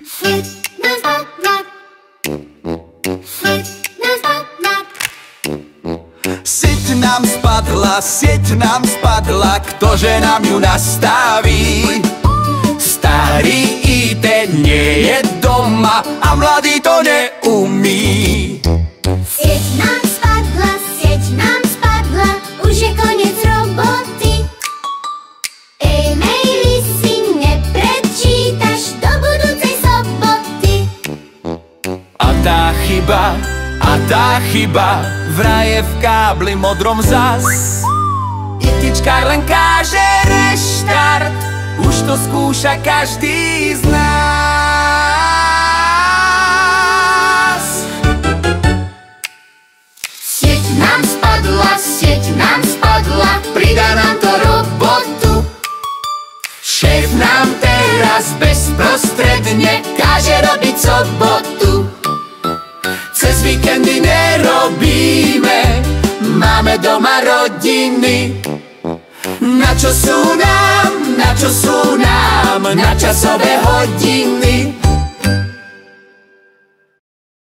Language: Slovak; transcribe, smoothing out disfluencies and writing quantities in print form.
Sieť nám spadla. Sieť nám spadla. Sieť nám spadla, sieť nám spadla, ktože nám ju nastaví? Starý IT nie je doma a mladý to neumí. Sieť nám spadla, už je koniec roboty. E-maily si neprečítaš do budúcej soboty. A tá chyba vraj je v kábli modrom zas. Itičkár len káže reštart, už to skúša každý z nás. Sieť nám spadla, pridá nám to robotu. Šéf nám teraz bezprostredne káže robiť sobotu. Cez víkendy nerobíme, máme doma rodiny. Na čo sú nám načasové hodiny?